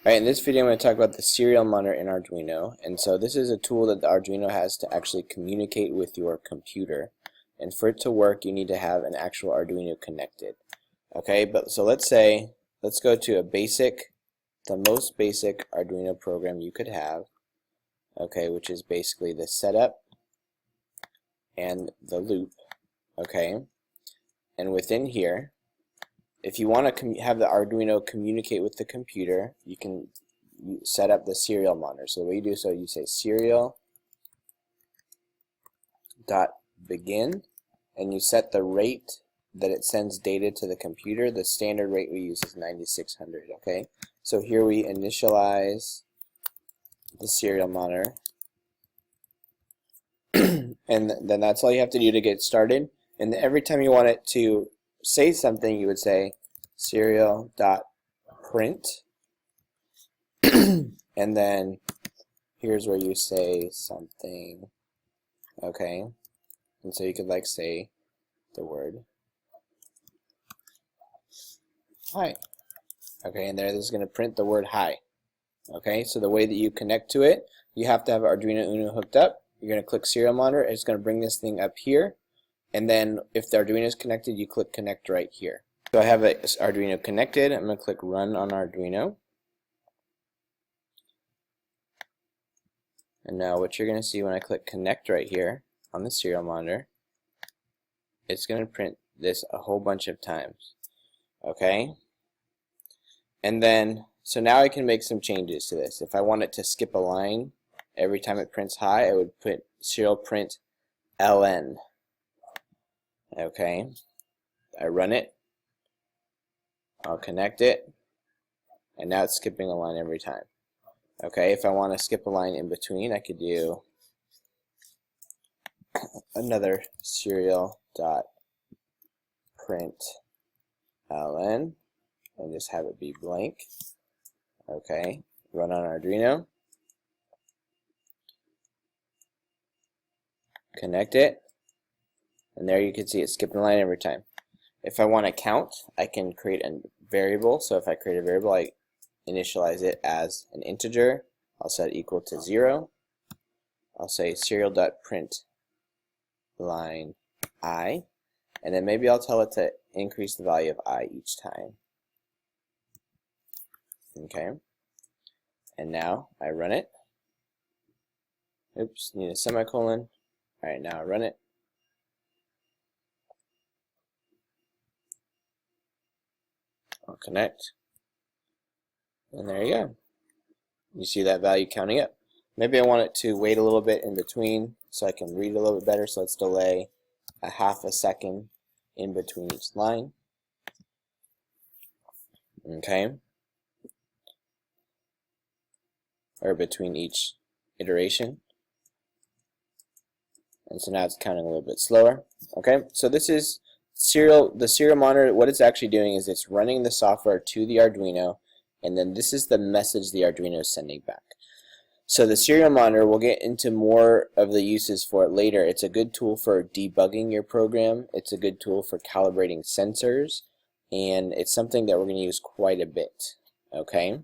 Alright, in this video I'm going to talk about the serial monitor in Arduino. And so this is a tool that the Arduino has to actually communicate with your computer. And for it to work, you need to have an actual Arduino connected. Okay, so let's go to the most basic Arduino program you could have. Okay, which is basically the setup and the loop. Okay, and within here, if you want to have the Arduino communicate with the computer, you can set up the serial monitor. So the way you do so, you say serial dot begin, and you set the rate that it sends data to the computer. The standard rate we use is 9600. Okay, so here we initialize the serial monitor, and then that's all you have to do to get started. And every time you want it to say something, you would say serial.print, and then here's where you say something. Okay, and so you could like say the word hi. Okay, and this is going to print the word hi. Okay, so the way that you connect to it, you have to have Arduino Uno hooked up. You're going to click serial monitor. It's going to bring this thing up here, and then if the Arduino is connected, you click connect right here. So I have an Arduino connected. I'm going to click run on Arduino. And now what you're going to see when I click connect right here on the serial monitor, it's going to print this a whole bunch of times. Okay? And then, so now I can make some changes to this. If I want it to skip a line every time it prints hi, I would put serial print ln. Okay? I run it. I'll connect it, and now it's skipping a line every time. Okay, if I want to skip a line in between, I could do another serial dot print ln and just have it be blank. Okay, run on Arduino, connect it, and there you can see it skipping a line every time. If I want to count, I can create a variable. So if I create a variable, I initialize it as an integer. I'll set it equal to 0. I'll say serial.print line I, and then maybe I'll tell it to increase the value of I each time. Okay, and now I run it. Oops, need a semicolon. Alright, now I run it. I'll connect, and there you go. You see that value counting up. Maybe I want it to wait a little bit in between so I can read a little bit better, so let's delay a half a second in between each line. Okay, or between each iteration. And so now it's counting a little bit slower. Okay, so this is the serial monitor. What it's actually doing is it's running the software to the Arduino, and then this is the message the Arduino is sending back. So the serial monitor, we'll get into more of the uses for it later. It's a good tool for debugging your program. It's a good tool for calibrating sensors, and it's something that we're going to use quite a bit. Okay.